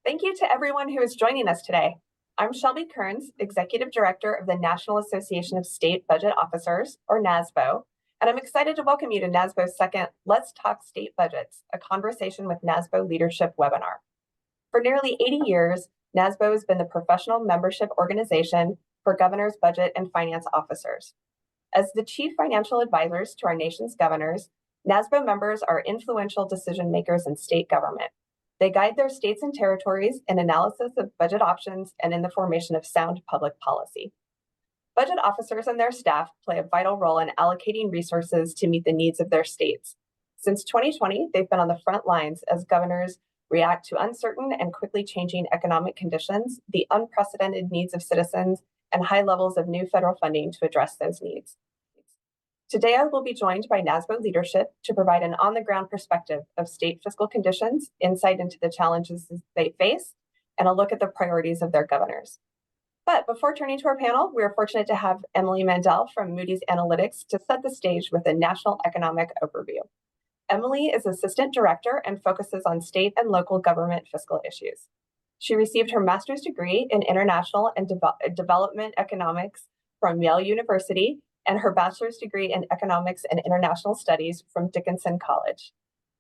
Thank you to everyone who is joining us today. I'm Shelby Kerns, Executive Director of the National Association of State Budget Officers, or NASBO, and I'm excited to welcome you to NASBO's second Let's Talk State Budgets, a conversation with NASBO leadership webinar. For nearly 80 years, NASBO has been the professional membership organization for governors, budget, and finance officers. As the chief financial advisors to our nation's governors, NASBO members are influential decision makers in state government. They guide their states and territories in analysis of budget options and in the formation of sound public policy. Budget officers and their staff play a vital role in allocating resources to meet the needs of their states. Since 2020, they've been on the front lines as governors react to uncertain and quickly changing economic conditions, the unprecedented needs of citizens, and high levels of new federal funding to address those needs. Today, I will be joined by NASBO leadership to provide an on-the-ground perspective of state fiscal conditions, insight into the challenges they face, and a look at the priorities of their governors. But before turning to our panel, we are fortunate to have Emily Mandel from Moody's Analytics to set the stage with a national economic overview. Emily is Assistant Director and focuses on state and local government fiscal issues. She received her master's degree in International and Development Economics from Yale University and her bachelor's degree in Economics and International Studies from Dickinson College.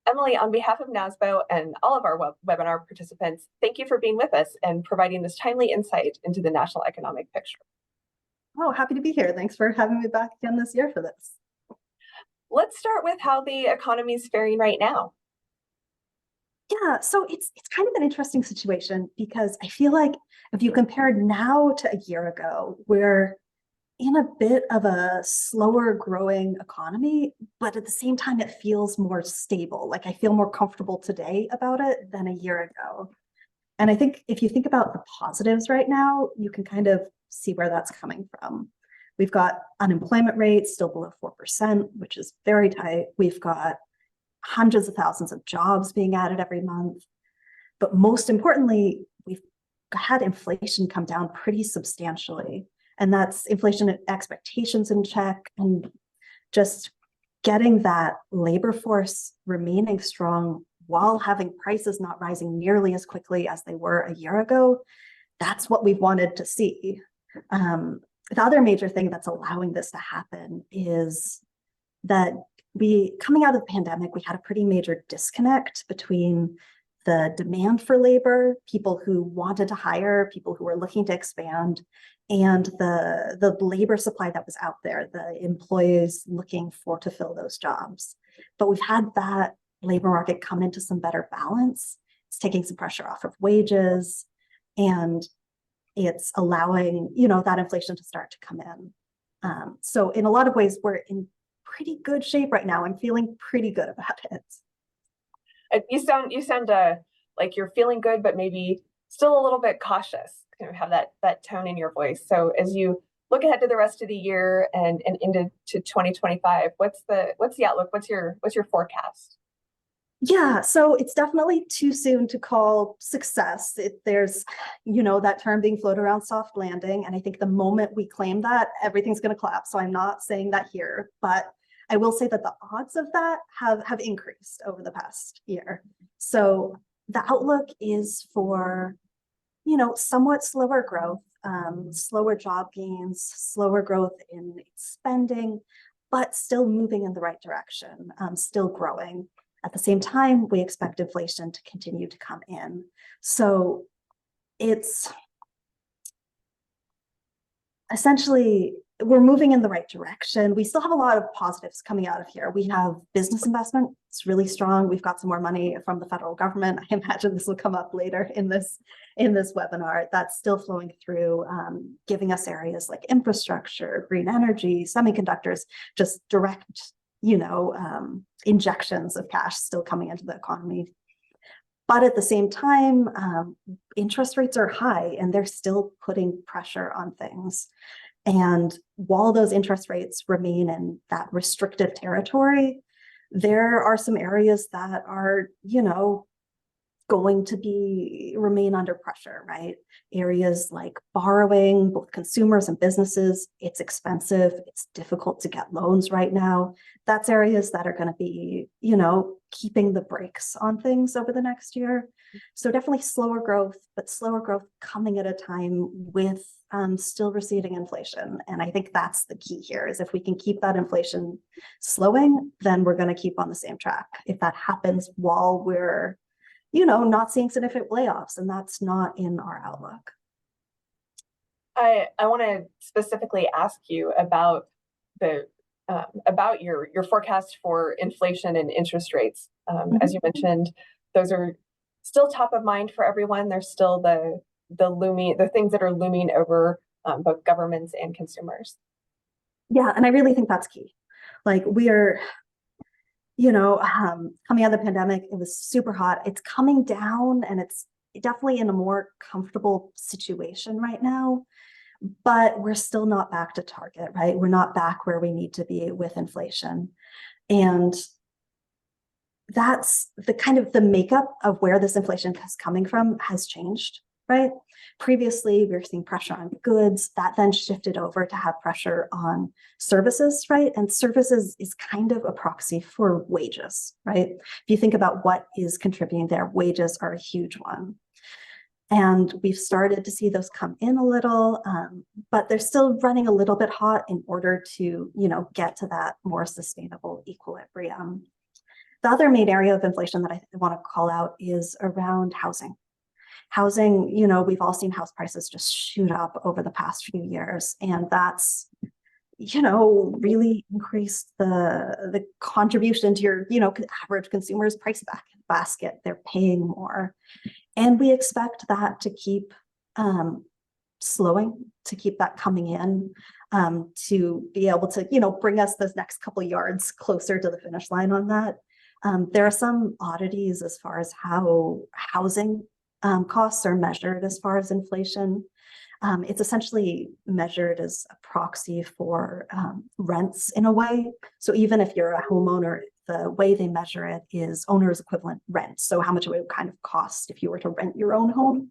Emily, on behalf of NASBO and all of our webinar participants, thank you for being with us and providing this timely insight into the national economic picture. Oh, happy to be here. Thanks for having me back again this year for this. Let's start with how the economy is faring right now. Yeah, so it's kind of an interesting situation because I feel like if you compare now to a year ago, we're in a bit of a slower growing economy, but at the same time, it feels more stable. Like I feel more comfortable today about it than a year ago. And I think if you think about the positives right now, you can kind of see where that's coming from. We've got unemployment rates still below 4%, which is very tight. We've got hundreds of thousands of jobs being added every month. But most importantly, we've had inflation come down pretty substantially. And that's inflation expectations in check and just getting that labor force remaining strong while having prices not rising nearly as quickly as they were a year ago. That's what we've wanted to see. The other major thing that's allowing this to happen is that coming out of the pandemic, we had a pretty major disconnect between the demand for labor, people who wanted to hire, people who were looking to expand, and the labor supply that was out there, the employees looking to fill those jobs. But we've had that labor market come into some better balance. It's taking some pressure off of wages, and it's allowing, that inflation to start to come in. So in a lot of ways, we're in pretty good shape right now. I'm feeling pretty good about it. You sound like you're feeling good, but maybe still a little bit cautious. Kind of have that tone in your voice. So as you look ahead to the rest of the year and into 2025, what's the outlook? What's your forecast? Yeah, so it's definitely too soon to call success. There's, that term being floated around, soft landing. And I think the moment we claim that, everything's going to collapse. So I'm not saying that here, but I will say that the odds of that have increased over the past year. So the outlook is for, somewhat slower growth, slower job gains, slower growth in spending, but still moving in the right direction, still growing. At the same time, we expect inflation to continue to come in. So it's essentially, we're moving in the right direction. We still have a lot of positives coming out of here. We have business investment. It's really strong. We've got some more money from the federal government. I imagine this will come up later in this webinar. That's still flowing through, giving us areas like infrastructure, green energy, semiconductors, just direct, injections of cash still coming into the economy. But at the same time, interest rates are high and they're still putting pressure on things. And while those interest rates remain in that restrictive territory, there are some areas that are, going to remain under pressure, right? Areas like borrowing, both consumers and businesses, it's expensive, it's difficult to get loans right now. That's areas that are going to be, keeping the brakes on things over the next year. So definitely slower growth, but slower growth coming at a time with still receding inflation. And I think that's the key here, is if we can keep that inflation slowing, then we're going to keep on the same track. If that happens while we're not seeing significant layoffs, and that's not in our outlook. I want to specifically ask you about your forecast for inflation and interest rates. As you mentioned, those are still top of mind for everyone. They're still the things that are looming over both governments and consumers. Yeah, and I really think that's key. Like we're coming out of the pandemic, it was super hot. It's coming down, and it's definitely in a more comfortable situation right now, but we're still not back to target, right? We're not back where we need to be with inflation. And that's the makeup of where this inflation is coming from has changed, right? Previously, we were seeing pressure on goods that then shifted over to have pressure on services, right? And services is kind of a proxy for wages, right? If you think about what is contributing there, wages are a huge one. And we've started to see those come in a little, but they're still running a little bit hot in order to, get to that more sustainable equilibrium. The other main area of inflation that I want to call out is around housing. Housing, we've all seen house prices just shoot up over the past few years, and that's, really increased the contribution to your, average consumer's price basket. They're paying more. And we expect that to keep slowing, to keep that coming in, to be able to, bring us those next couple of yards closer to the finish line on that. There are some oddities as far as how housing costs are measured as far as inflation. It's essentially measured as a proxy for rents in a way. So even if you're a homeowner, the way they measure it is owner's equivalent rent. So how much it would kind of cost if you were to rent your own home.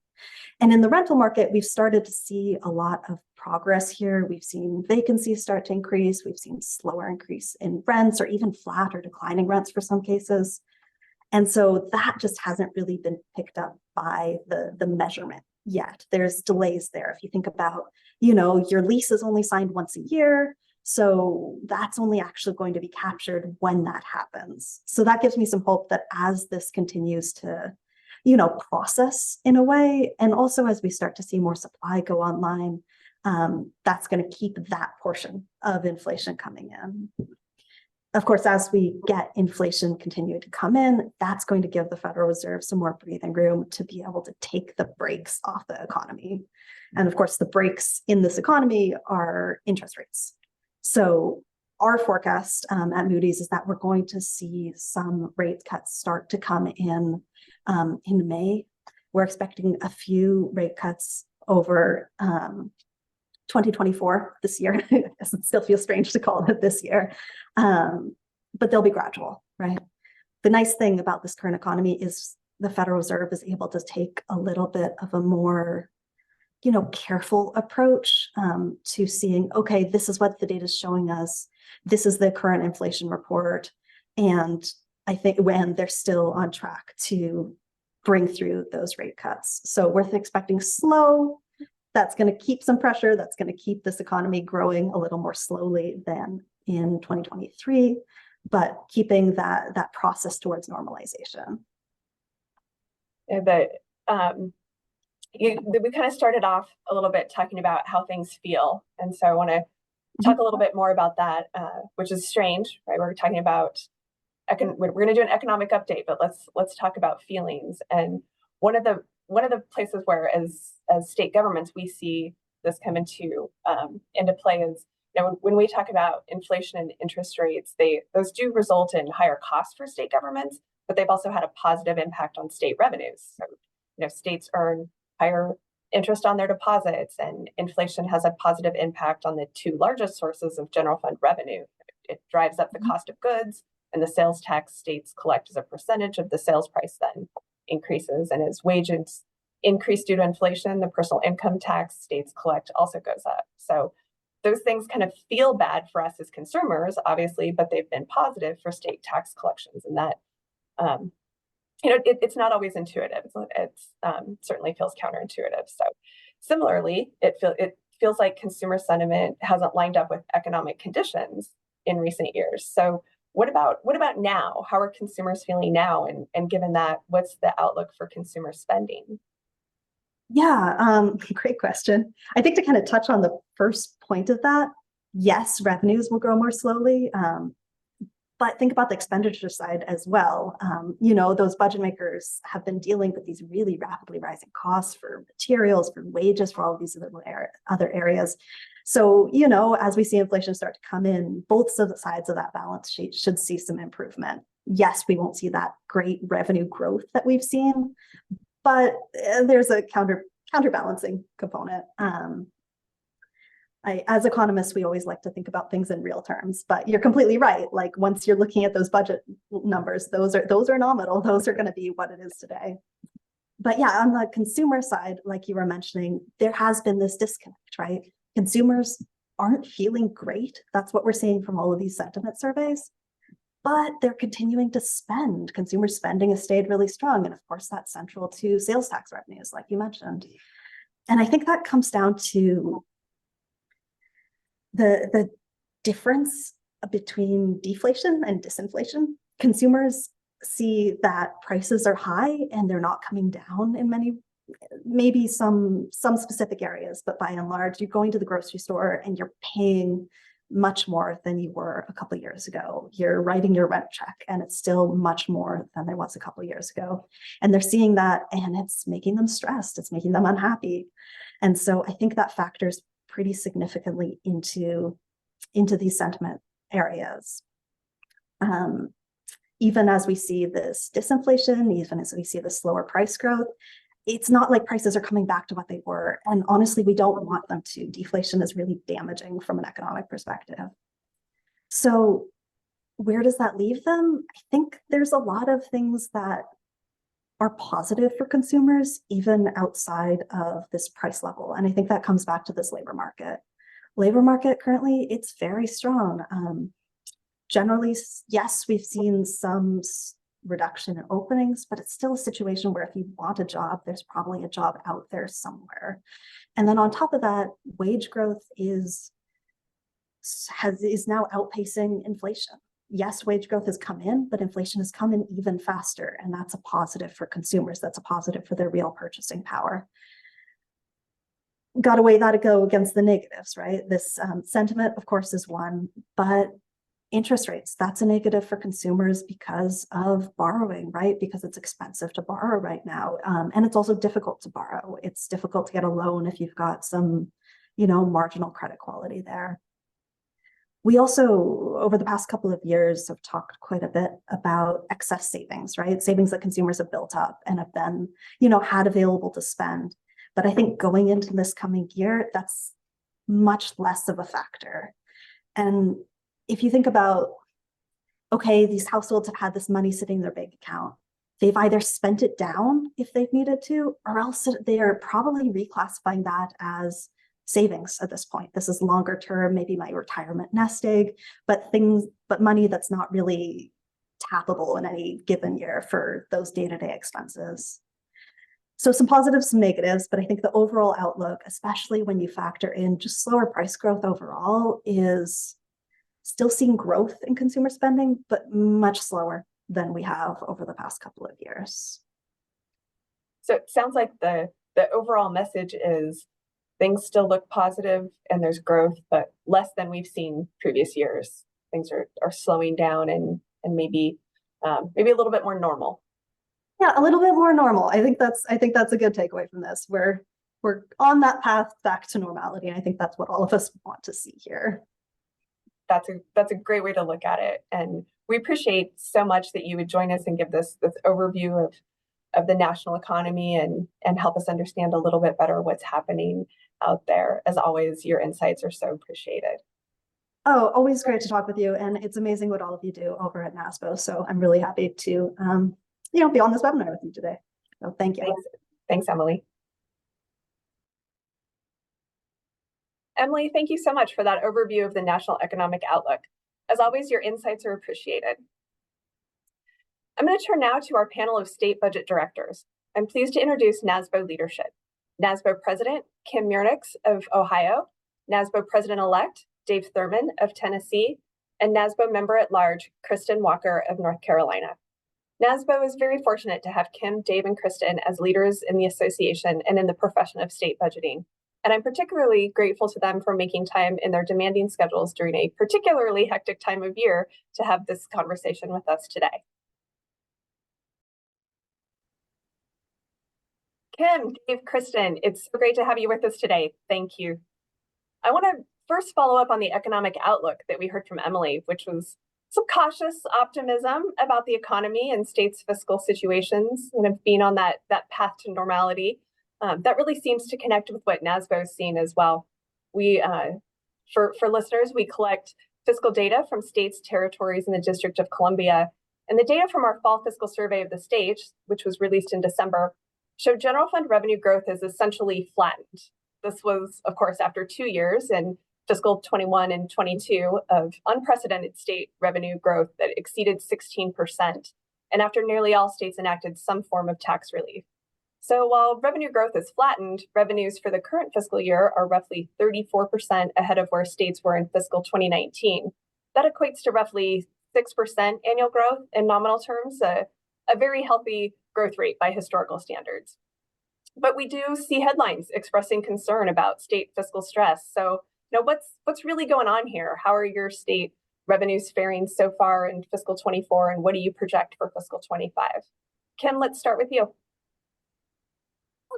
And in the rental market, we've started to see a lot of progress here. We've seen vacancies start to increase. We've seen slower increase in rents, or even flat or declining rents for some cases. And so that just hasn't really been picked up by the measurement yet. There's delays there. If you think about, your lease is only signed once a year. So that's only actually going to be captured when that happens. So that gives me some hope that as this continues to, process in a way, and also as we start to see more supply go online, that's going to keep that portion of inflation coming in. Of course, as we get inflation continue to come in, that's going to give the Federal Reserve some more breathing room to be able to take the brakes off the economy. And of course, the brakes in this economy are interest rates. So our forecast at Moody's is that we're going to see some rate cuts start to come in May. We're expecting a few rate cuts over 2024 this year. I guess it still feels strange to call it this year, but they'll be gradual, right? The nice thing about this current economy is the Federal Reserve is able to take a little bit of a more, careful approach to seeing, okay, this is what the data is showing us. This is the current inflation report. And I think when they're still on track to bring through those rate cuts. So we're expecting slow. That's going to keep some pressure. That's going to keep this economy growing a little more slowly than in 2023, but keeping that process towards normalization. Yeah, we kind of started off a little bit talking about how things feel. And so I want to talk a little bit more about that, which is strange, right? We're talking about, we're going to do an economic update, but let's talk about feelings. And one of the places where as state governments, we see this come into play is, when we talk about inflation and interest rates, those do result in higher costs for state governments, but they've also had a positive impact on state revenues. So, states earn higher interest on their deposits, and inflation has a positive impact on the two largest sources of general fund revenue. It drives up the cost of goods, and the sales tax states collect as a percentage of the sales price then. increases, and as wages increase due to inflation, the personal income tax states collect also goes up. So those things kind of feel bad for us as consumers, obviously, but they've been positive for state tax collections, and that it's not always intuitive. It's certainly feels counterintuitive. So similarly, it feels like consumer sentiment hasn't lined up with economic conditions in recent years. So what about now? How are consumers feeling now? And given that, what's the outlook for consumer spending? Yeah, great question. I think to kind of touch on the first point of that, yes, revenues will grow more slowly. But think about the expenditure side as well. Those budget makers have been dealing with these really rapidly rising costs for materials, for wages, for all of these other areas. So, as we see inflation start to come in, both sides of that balance sheet should see some improvement. Yes, we won't see that great revenue growth that we've seen, but there's a counterbalancing component. As economists, we always like to think about things in real terms, but you're completely right. Like once you're looking at those budget numbers, those are nominal. Those are going to be what it is today. But yeah, on the consumer side, like you were mentioning, there has been this disconnect, right? Consumers aren't feeling great. That's what we're seeing from all of these sentiment surveys, but they're continuing to spend. Consumer spending has stayed really strong. And of course, that's central to sales tax revenues, like you mentioned. And I think that comes down to the difference between deflation and disinflation. Consumers see that prices are high and they're not coming down in maybe some specific areas, but by and large, you're going to the grocery store and you're paying much more than you were a couple of years ago. You're writing your rent check and it's still much more than there was a couple of years ago. And they're seeing that and it's making them stressed. It's making them unhappy. And so I think that factors pretty significantly into these sentiment areas. Even as we see this disinflation, even as we see the slower price growth, it's not like prices are coming back to what they were. And honestly, we don't want them to. Deflation is really damaging from an economic perspective. So where does that leave them? I think there's a lot of things that are positive for consumers, even outside of this price level. And I think that comes back to this labor market. Labor market currently, it's very strong. Generally, yes, we've seen some reduction in openings, but it's still a situation where if you want a job, there's probably a job out there somewhere. And then on top of that, wage growth is now outpacing inflation. Yes, wage growth has come in, but inflation has come in even faster. And that's a positive for consumers. That's a positive for their real purchasing power. Got to weigh that to go against the negatives, right? This sentiment, of course, is one, but interest rates, that's a negative for consumers because of borrowing, right? Because it's expensive to borrow right now. And it's also difficult to borrow. It's difficult to get a loan if you've got some, marginal credit quality there. We also, over the past couple of years, have talked quite a bit about excess savings, right? Savings that consumers have built up and have been, had available to spend. But I think going into this coming year, that's much less of a factor. And if you think about, okay, these households have had this money sitting in their bank account. They've either spent it down if they've needed to, or else they are probably reclassifying that as savings at this point. This is longer term, maybe my retirement nest egg, but money that's not really tappable in any given year for those day-to-day expenses. So some positives, some negatives, but I think the overall outlook, especially when you factor in just slower price growth overall, is still seeing growth in consumer spending, but much slower than we have over the past couple of years. So it sounds like the overall message is things still look positive and there's growth, but less than we've seen previous years. Things are slowing down and maybe a little bit more normal. Yeah, a little bit more normal. I think that's a good takeaway from this. We're on that path back to normality. And I think that's what all of us want to see here. That's a great way to look at it. And we appreciate so much that you would join us and give this overview of the national economy and help us understand a little bit better what's happening out there. As always, your insights are so appreciated. Oh, always great to talk with you. And it's amazing what all of you do over at NASBO. So I'm really happy to be on this webinar with you today. So thank you. Thanks, Emily. Emily, thank you so much for that overview of the national economic outlook. As always, your insights are appreciated. I'm going to turn now to our panel of state budget directors. I'm pleased to introduce NASBO leadership. NASBO President Kim Murnieks of Ohio, NASBO President-elect Dave Thurman of Tennessee, and NASBO Member-At-Large Kristin Walker of North Carolina. NASBO is very fortunate to have Kim, Dave, and Kristin as leaders in the association and in the profession of state budgeting. And I'm particularly grateful to them for making time in their demanding schedules during a particularly hectic time of year to have this conversation with us today. Kim, Dave, Kristin, it's so great to have you with us today. Thank you. I want to first follow up on the economic outlook that we heard from Emily, which was some cautious optimism about the economy and states' fiscal situations and being on that path to normality. That really seems to connect with what NASBO is seeing as well. We, for listeners, we collect fiscal data from states, territories, and the District of Columbia. And the data from our fall fiscal survey of the states, which was released in December, showed general fund revenue growth as essentially flattened. This was, of course, after 2 years in fiscal 21 and 22 of unprecedented state revenue growth that exceeded 16%, and after nearly all states enacted some form of tax relief. So while revenue growth is flattened, revenues for the current fiscal year are roughly 34% ahead of where states were in fiscal 2019. That equates to roughly 6% annual growth in nominal terms, a very healthy growth rate by historical standards. But we do see headlines expressing concern about state fiscal stress. So, what's really going on here? How are your state revenues faring so far in fiscal 24, and what do you project for fiscal 25? Kim, let's start with you.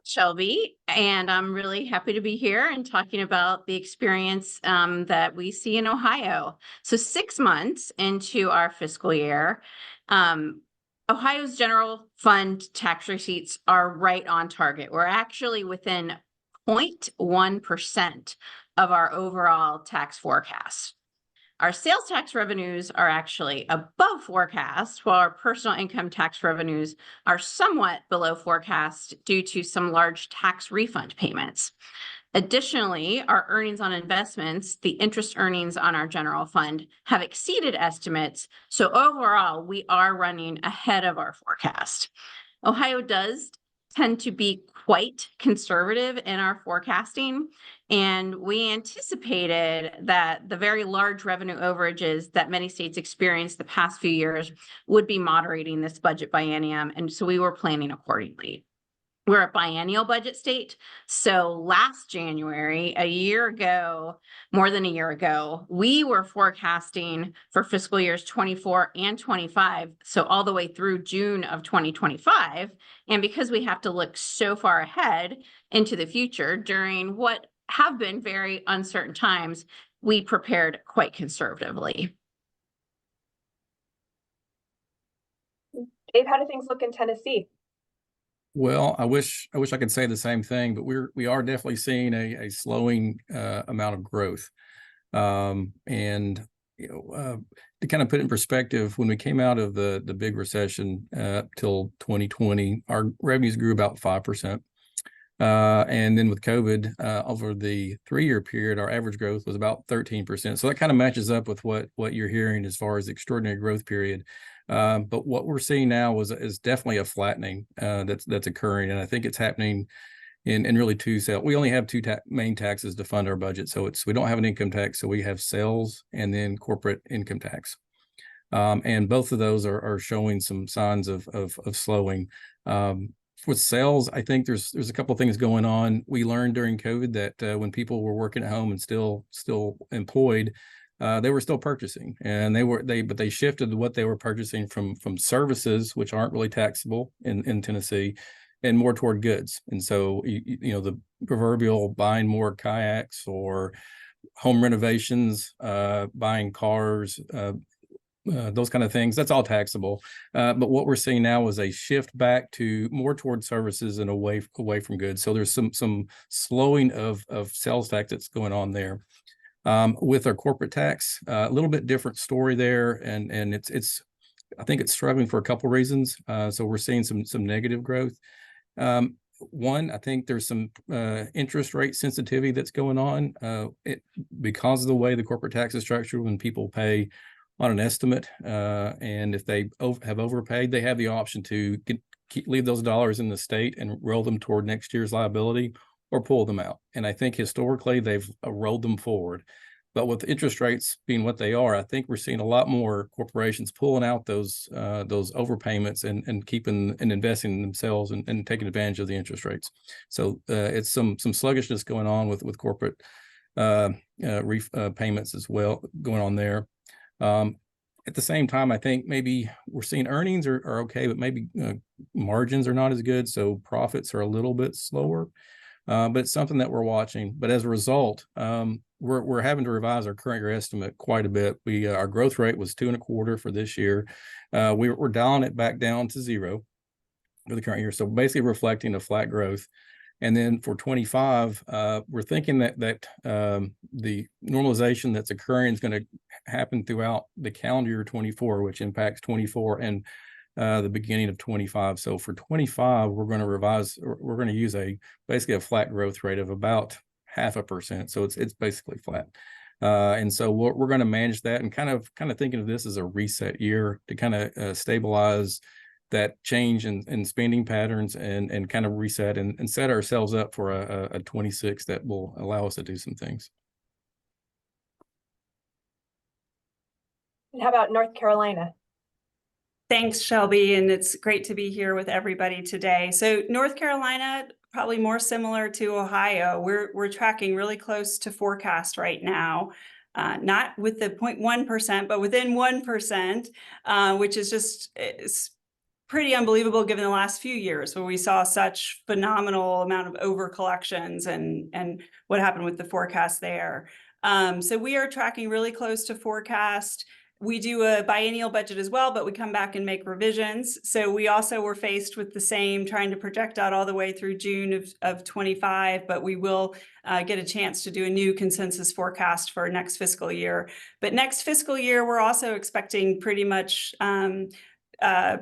Shelby, and I'm really happy to be here and talking about the experience that we see in Ohio. So 6 months into our fiscal year, Ohio's general fund tax receipts are right on target. We're actually within 0.1% of our overall tax forecast. Our sales tax revenues are actually above forecast, while our personal income tax revenues are somewhat below forecast due to some large tax refund payments. Additionally, our earnings on investments, the interest earnings on our general fund, have exceeded estimates. So overall, we are running ahead of our forecast. Ohio does tend to be quite conservative in our forecasting, and we anticipated that the very large revenue overages that many states experienced the past few years would be moderating this budget biennium, and so we were planning accordingly. We're a biennial budget state. So last January, a year ago, more than a year ago, we were forecasting for fiscal years 24 and 25, so all the way through June of 2025. And because we have to look so far ahead into the future during what have been very uncertain times, we prepared quite conservatively. Dave, how do things look in Tennessee? Well, I wish I could say the same thing, but we are definitely seeing a slowing amount of growth. And to kind of put it in perspective, when we came out of the big recession till 2020, our revenues grew about 5%. And then with COVID, over the 3-year period, our average growth was about 13%. So that kind of matches up with what you're hearing as far as the extraordinary growth period. But what we're seeing now is definitely a flattening that's occurring, and I think it's happening in really two sales. We only have two main taxes to fund our budget, so we don't have an income tax, so we have sales and then corporate income tax, and both of those are showing some signs of slowing. With sales, I think there's a couple of things going on. We learned during COVID that when people were working at home and still employed, they were still purchasing, and they shifted what they were purchasing from services, which aren't really taxable in Tennessee, and more toward goods. And so the proverbial buying more kayaks or home renovations, buying cars, those kind of things, that's all taxable. But what we're seeing now is a shift back to more toward services and away from goods. So there's some slowing of sales tax that's going on there. With our corporate tax, a little bit different story there, and I think it's struggling for a couple reasons. So we're seeing some negative growth, One, I think there's some interest rate sensitivity that's going on because of the way the corporate tax is structured. When people pay on an estimate, and if they have overpaid, they have the option to leave those dollars in the state and roll them toward next year's liability or pull them out. And I think historically they've rolled them forward. But with interest rates being what they are, I think we're seeing a lot more corporations pulling out those overpayments and keeping and investing in themselves and taking advantage of the interest rates. So it's some sluggishness going on with corporate payments as well going on there. At the same time, I think maybe we're seeing earnings are okay, but maybe margins are not as good, so profits are a little bit slower. But it's something that we're watching. But as a result, we're having to revise our current year estimate quite a bit. Our growth rate was 2.25% for this year. We're dialing it back down to 0 for the current year. So basically reflecting a flat growth. And then for 25, we're thinking that the normalization that's occurring is going to happen throughout the calendar year 24, which impacts 24 and the beginning of 25. So for 25, we're going to use basically a flat growth rate of about 0.5%. So it's basically flat. And so we're going to manage that and kind of thinking of this as a reset year to kind of stabilize that change in spending patterns and kind of reset and set ourselves up for a 26 that will allow us to do some things. And how about North Carolina? Thanks, Shelby, and it's great to be here with everybody today. So North Carolina, probably more similar to Ohio. We're tracking really close to forecast right now. Not with the 0.1%, but within 1%, which is it's pretty unbelievable given the last few years where we saw such phenomenal amount of over collections and what happened with the forecast there. So we are tracking really close to forecast. We do a biennial budget as well, but we come back and make revisions. So we also were faced with the same, trying to project out all the way through June of 25, but we will get a chance to do a new consensus forecast for next fiscal year. But next fiscal year, we're also expecting pretty much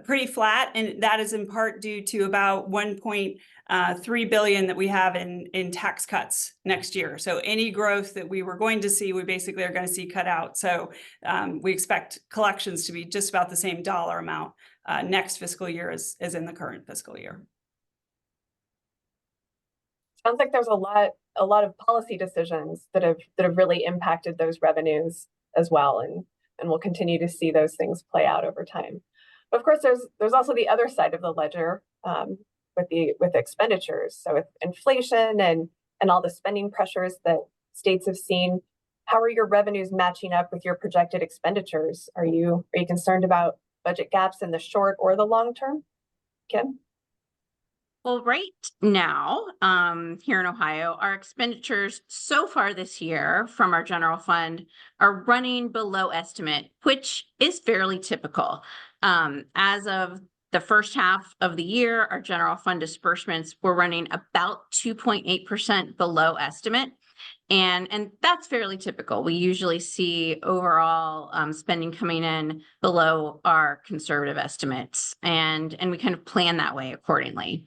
pretty flat, and that is in part due to about 1.3 billion that we have in tax cuts next year. So any growth that we were going to see, we basically are going to see cut out. So we expect collections to be just about the same dollar amount next fiscal year as in the current fiscal year. Sounds like there's a lot of policy decisions that have really impacted those revenues as well, and we'll continue to see those things play out over time. But of course, there's also the other side of the ledger with expenditures. So with inflation and all the spending pressures that states have seen, how are your revenues matching up with your projected expenditures? Are you concerned about budget gaps in the short or the long term? Kim? Well, right now, here in Ohio, our expenditures so far this year from our general fund are running below estimate, which is fairly typical. As of the first half of the year, our general fund disbursements were running about 2.8% below estimate. And that's fairly typical. We usually see overall spending coming in below our conservative estimates, and we kind of plan that way accordingly.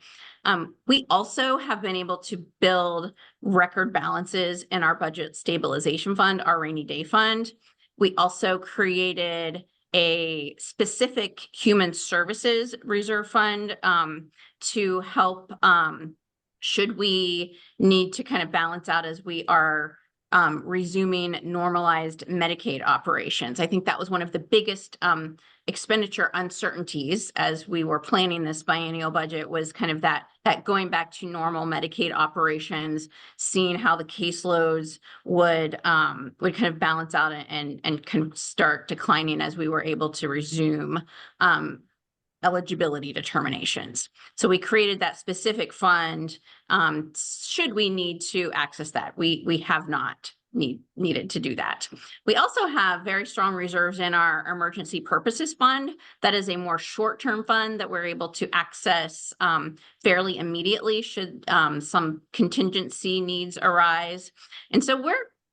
We also have been able to build record balances in our budget stabilization fund, our rainy day fund. We also created a specific human services reserve fund to help should we need to kind of balance out as we are resuming normalized Medicaid operations. I think that was one of the biggest expenditure uncertainties as we were planning this biennial budget, was kind of that going back to normal Medicaid operations, seeing how the caseloads would kind of balance out and kind of start declining as we were able to resume eligibility determinations. So we created that specific fund should we need to access that. We have not needed to do that. We also have very strong reserves in our emergency purposes fund. That is a more short-term fund that we're able to access fairly immediately should some contingency needs arise. And so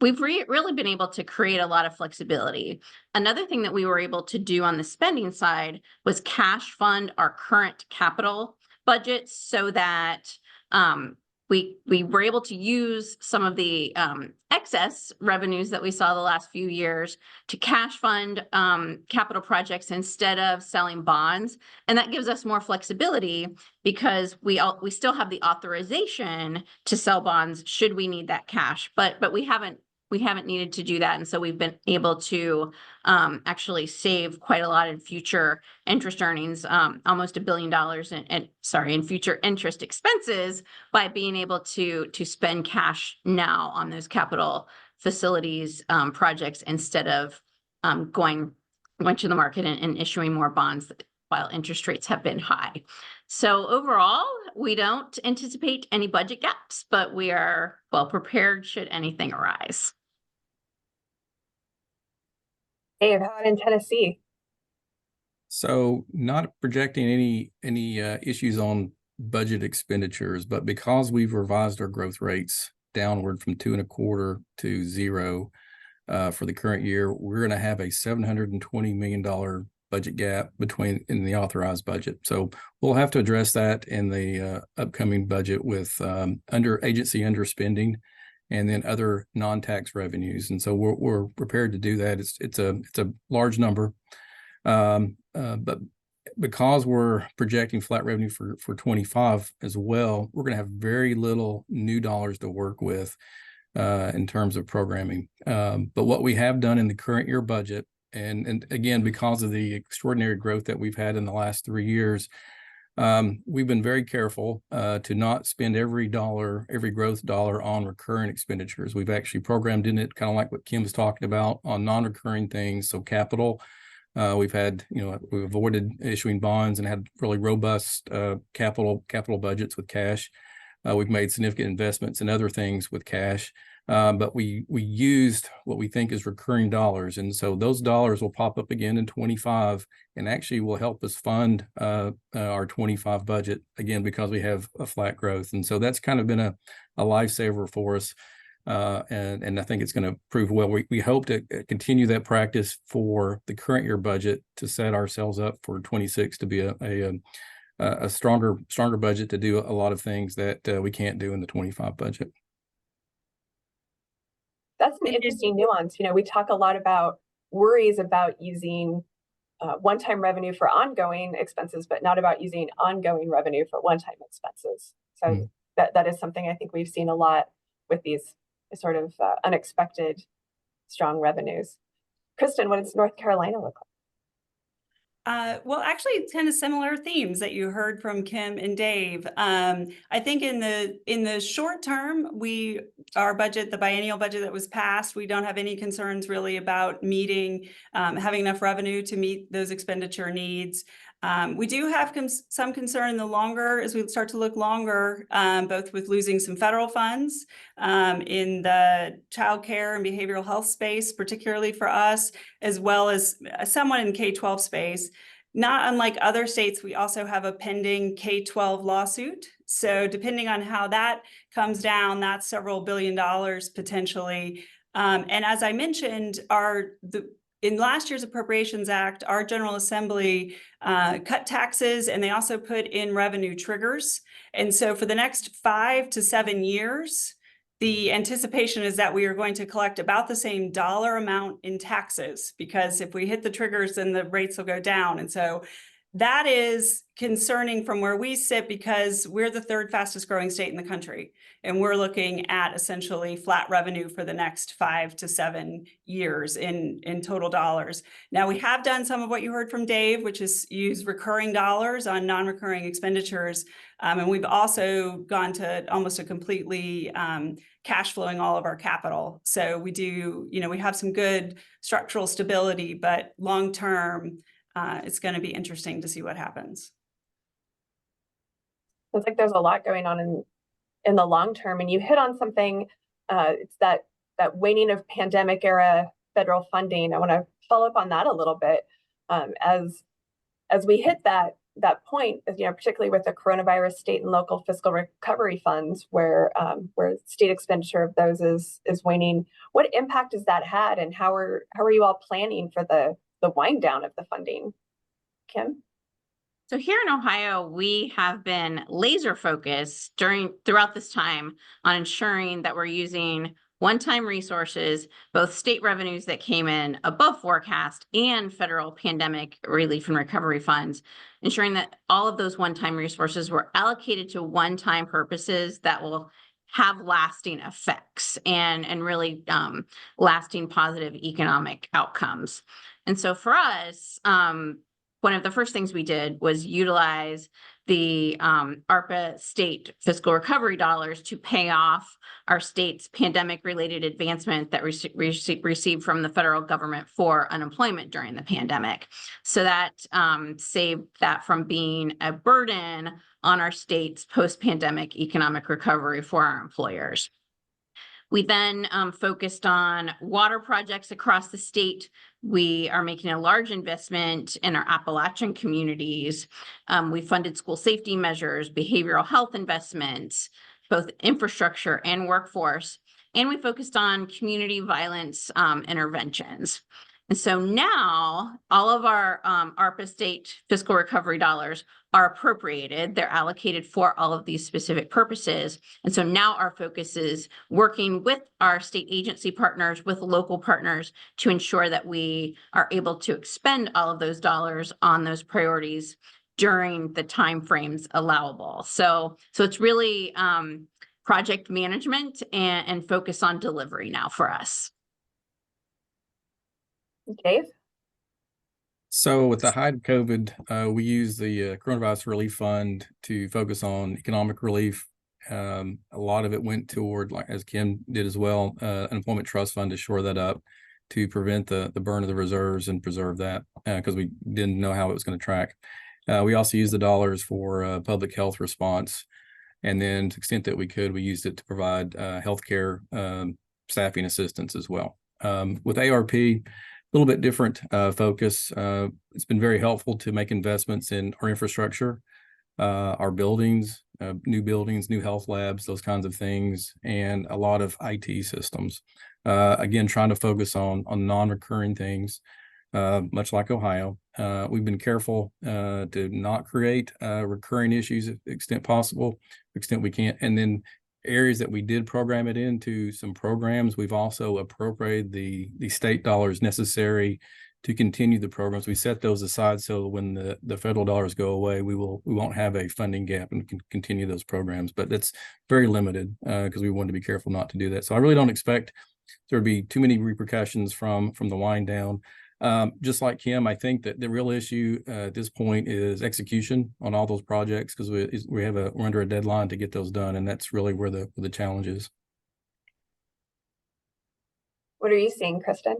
we've really been able to create a lot of flexibility. Another thing that we were able to do on the spending side was cash fund our current capital budget so that we were able to use some of the excess revenues that we saw the last few years to cash fund capital projects instead of selling bonds. And that gives us more flexibility because we still have the authorization to sell bonds should we need that cash, but we haven't needed to do that. And so we've been able to actually save quite a lot in future interest earnings, almost $1 billion in future interest expenses by being able to spend cash now on those capital facilities projects instead of going to the market and issuing more bonds while interest rates have been high. So overall, we don't anticipate any budget gaps, but we are well prepared should anything arise. Dave, how about in Tennessee? So not projecting any issues on budget expenditures, but because we've revised our growth rates downward from 2.25 to 0 for the current year, we're going to have a $720 million budget gap in the authorized budget. So we'll have to address that in the upcoming budget with agency underspending and then other non-tax revenues. And so we're prepared to do that. It's a large number, but because we're projecting flat revenue for 25 as well, we're going to have very little new dollars to work with in terms of programming. But what we have done in the current year budget, and again, because of the extraordinary growth that we've had in the last 3 years, we've been very careful to not spend every growth dollar on recurring expenditures. We've actually programmed in it, kind of like what Kim was talking about, on non-recurring things. So capital, we've avoided issuing bonds and had really robust capital budgets with cash. We've made significant investments in other things with cash. But we used what we think is recurring dollars. And so those dollars will pop up again in 25 and actually will help us fund our 25 budget again, because we have a flat growth. And so that's kind of been a lifesaver for us. And I think it's going to prove well. We hope to continue that practice for the current year budget to set ourselves up for 26 to be a stronger budget to do a lot of things that we can't do in the 25 budget. That's an interesting nuance. We talk a lot about worries about using one-time revenue for ongoing expenses, but not about using ongoing revenue for one-time expenses. So that is something I think we've seen a lot with these sort of unexpected strong revenues. Kristin, what does North Carolina look like? Well, actually, kind of similar themes that you heard from Kim and Dave. I think in the short term, our budget, the biennial budget that was passed, we don't have any concerns really about having enough revenue to meet those expenditure needs. We do have some concern as we start to look longer, both with losing some federal funds in the child care and behavioral health space, particularly for us, as well as somewhat in K-12 space. Not unlike other states, we also have a pending K-12 lawsuit. So depending on how that comes down, that's several $billion potentially. And as I mentioned, in last year's Appropriations Act, our General Assembly cut taxes, and they also put in revenue triggers. And so for the next 5 to 7 years, the anticipation is that we are going to collect about the same dollar amount in taxes, because if we hit the triggers, then the rates will go down. And so that is concerning from where we sit, because we're the third fastest growing state in the country. And we're looking at essentially flat revenue for the next 5 to 7 years in total dollars. Now, we have done some of what you heard from Dave, which is use recurring dollars on non-recurring expenditures. And we've also gone to almost a completely cash flowing all of our capital. So we have some good structural stability, but long term, it's going to be interesting to see what happens. It's like there's a lot going on in the long term, and you hit on something. It's that waning of pandemic era federal funding. I want to follow up on that a little bit as we hit that point. Particularly with the coronavirus state and local fiscal recovery funds, where state expenditure of those is waning. What impact has that had, and how are you all planning for the wind down of the funding? Kim? So here in Ohio, we have been laser focused throughout this time on ensuring that we're using one-time resources, both state revenues that came in above forecast and federal pandemic relief and recovery funds, ensuring that all of those one-time resources were allocated to one-time purposes that will have lasting effects and really lasting positive economic outcomes. And so for us, one of the first things we did was utilize the ARPA state fiscal recovery dollars to pay off our state's pandemic-related advancement that received from the federal government for unemployment during the pandemic. So that saved that from being a burden on our state's post-pandemic economic recovery for our employers. We then focused on water projects across the state. We are making a large investment in our Appalachian communities. We funded school safety measures, behavioral health investments, both infrastructure and workforce, and we focused on community violence interventions. And so now all of our ARPA state fiscal recovery dollars are appropriated. They're allocated for all of these specific purposes. And so now our focus is working with our state agency partners, with local partners, to ensure that we are able to expend all of those dollars on those priorities during the timeframes allowable. So it's really project management and focus on delivery now for us. Dave? So with the height of COVID, we used the Coronavirus Relief Fund to focus on economic relief. A lot of it went toward, like as Kim did as well, Unemployment Trust Fund to shore that up, to prevent the burn of the reserves and preserve that, because we didn't know how it was going to track. We also used the dollars for public health response. And then to the extent that we could, we used it to provide healthcare staffing assistance as well. With ARP, a little bit different focus. It's been very helpful to make investments in our infrastructure, our buildings, new health labs, those kinds of things, and a lot of IT systems. Again, trying to focus on non-recurring things, much like Ohio. We've been careful to not create recurring issues to the extent possible, to the extent we can. And then areas that we did program it into some programs, we've also appropriated the state dollars necessary to continue the programs. We set those aside so when the federal dollars go away, we won't have a funding gap and can continue those programs. But that's very limited because we wanted to be careful not to do that. So I really don't expect there to be too many repercussions from the wind down. Just like Kim, I think that the real issue at this point is execution on all those projects, because we're under a deadline to get those done, and that's really where the challenge is. What are you seeing, Kristin?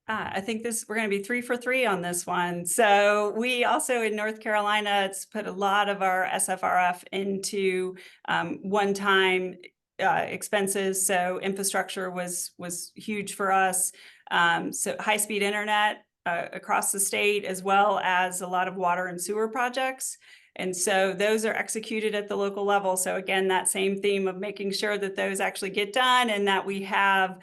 I think we're going to be 3 for 3 on this one. So we also in North Carolina, it's put a lot of our SFRF into one-time expenses. So infrastructure was huge for us. So high-speed internet across the state, as well as a lot of water and sewer projects. And so those are executed at the local level. So again, that same theme of making sure that those actually get done and that we have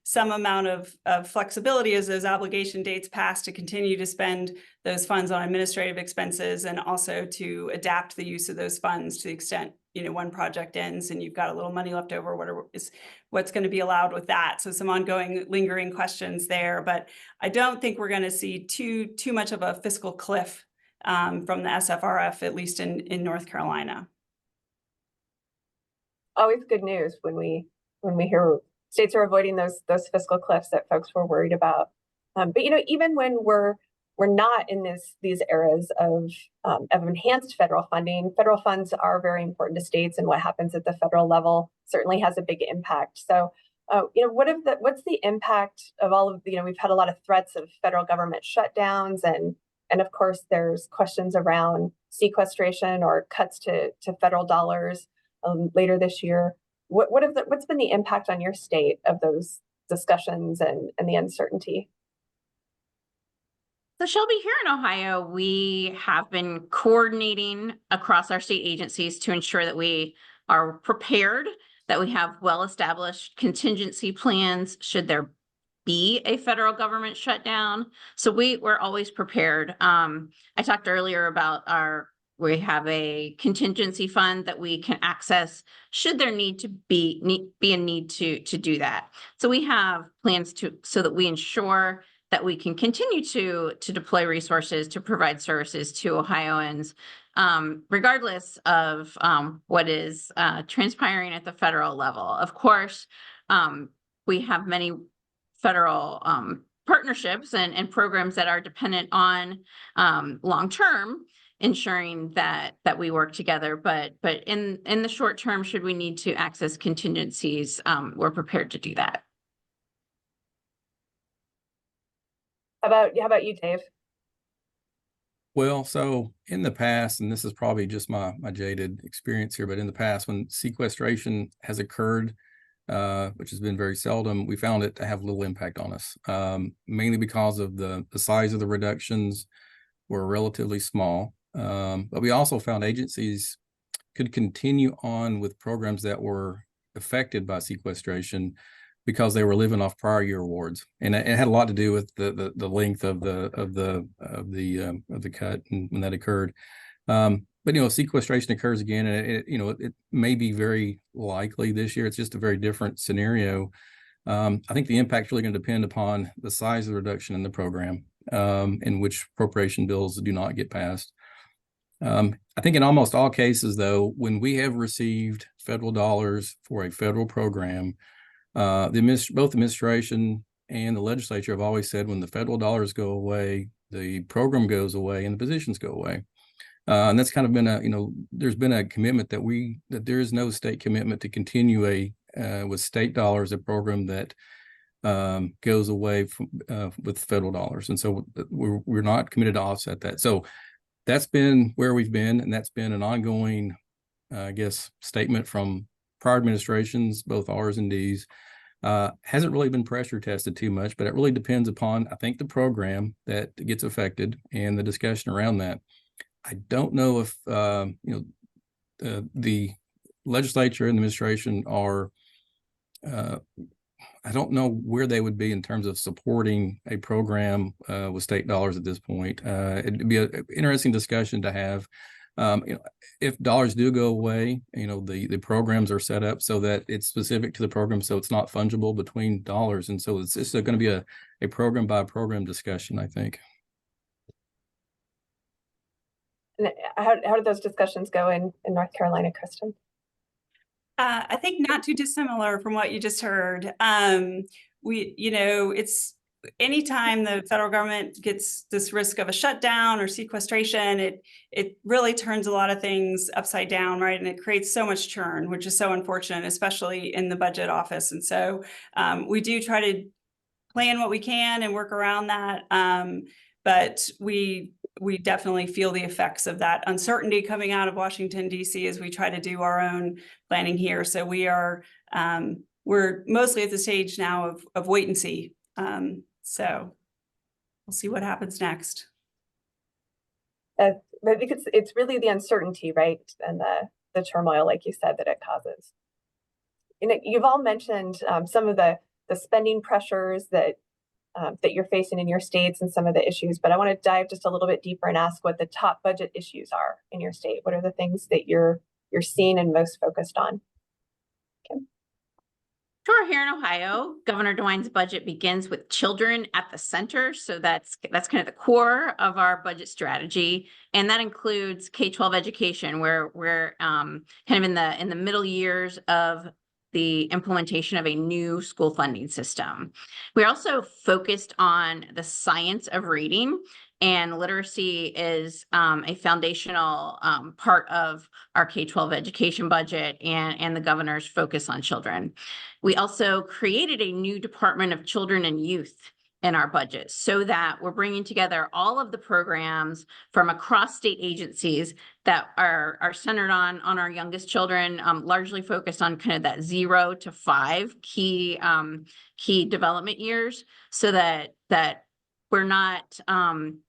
some amount of flexibility as those obligation dates pass to continue to spend those funds on administrative expenses, and also to adapt the use of those funds to the extent, one project ends and you've got a little money left over, what's going to be allowed with that. So some ongoing lingering questions there, but I don't think we're going to see too much of a fiscal cliff from the SFRF, at least in North Carolina. Always good news when we hear states are avoiding those fiscal cliffs that folks were worried about. But even when we're not in these eras of enhanced federal funding, federal funds are very important to states, and what happens at the federal level certainly has a big impact. So, what's the impact of all of we've had a lot of threats of federal government shutdowns, and of course there's questions around sequestration or cuts to federal dollars later this year. What's been the impact on your state of those discussions and the uncertainty? So Shelby, here in Ohio, we have been coordinating across our state agencies to ensure that we are prepared, that we have well-established contingency plans should there be a federal government shutdown. So we're always prepared. I talked earlier about we have a contingency fund that we can access should there be a need to do that. So we have plans so that we ensure that we can continue to deploy resources to provide services to Ohioans, regardless of what is transpiring at the federal level. Of course, we have many federal partnerships and programs that are dependent on long-term ensuring that we work together. But in the short term, should we need to access contingencies, we're prepared to do that. How about you, Dave? Well, so in the past, and this is probably just my jaded experience here, but in the past, when sequestration has occurred, which has been very seldom, we found it to have little impact on us, mainly because of the size of the reductions were relatively small. But we also found agencies could continue on with programs that were affected by sequestration because they were living off prior year awards, and it had a lot to do with the length of the cut and when that occurred. But if sequestration occurs again, and it may be very likely this year, it's just a very different scenario. I think the impact is really going to depend upon the size of the reduction in the program, in which appropriation bills do not get passed. I think in almost all cases, though, when we have received federal dollars for a federal program, both the administration and the legislature have always said when the federal dollars go away, the program goes away and the positions go away. And that's kind of been there's been a commitment that there is no state commitment to continue with state dollars, a program that goes away with federal dollars. And so we're not committed to offset that. So that's been where we've been, and that's been an ongoing, statement from prior administrations, both R's and D's. Hasn't really been pressure tested too much, but it really depends upon, I think, the program that gets affected and the discussion around that. I don't know if the legislature and the administration are. I don't know where they would be in terms of supporting a program with state dollars at this point. It'd be an interesting discussion to have. If dollars do go away, the programs are set up so that it's specific to the program, so it's not fungible between dollars. And so it's going to be a program by program discussion, I think. And how did those discussions go in North Carolina, Kristin? I think not too dissimilar from what you just heard. It's anytime the federal government gets this risk of a shutdown or sequestration, it really turns a lot of things upside down, right? And it creates so much churn, which is so unfortunate, especially in the budget office. And so we do try to plan what we can and work around that. But we definitely feel the effects of that uncertainty coming out of Washington, D.C. as we try to do our own planning here. So we're mostly at the stage now of wait and see. So we'll see what happens next. But because it's really the uncertainty, right? And the turmoil, like you said, that it causes. You've all mentioned some of the spending pressures that you're facing in your states and some of the issues, but I want to dive just a little bit deeper and ask what the top budget issues are in your state. What are the things that you're seeing and most focused on? Kim? Sure. Here in Ohio, Governor DeWine's budget begins with children at the center. So that's kind of the core of our budget strategy. And that includes K-12 education, where we're kind of in the middle years of the implementation of a new school funding system. We're also focused on the science of reading, and literacy is a foundational part of our K-12 education budget and the governor's focus on children. We also created a new Department of Children and Youth in our budget so that we're bringing together all of the programs from across state agencies that are centered on our youngest children, largely focused on kind of that 0 to 5 key development years, so that we're not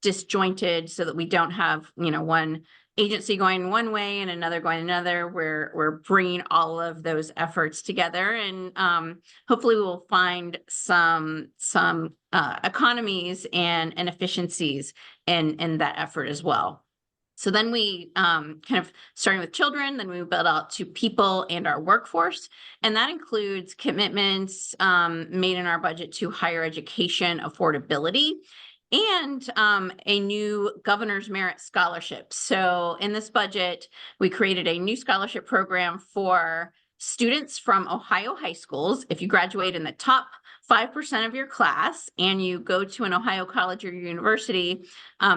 disjointed, so that we don't have one agency going one way and another going another. We're bringing all of those efforts together, and hopefully we'll find some economies and efficiencies in that effort as well. So then we kind of starting with children, then we build out to people and our workforce. And that includes commitments made in our budget to higher education affordability and a new Governor's Merit Scholarship. So in this budget, we created a new scholarship program for students from Ohio high schools. If you graduate in the top 5% of your class and you go to an Ohio college or university,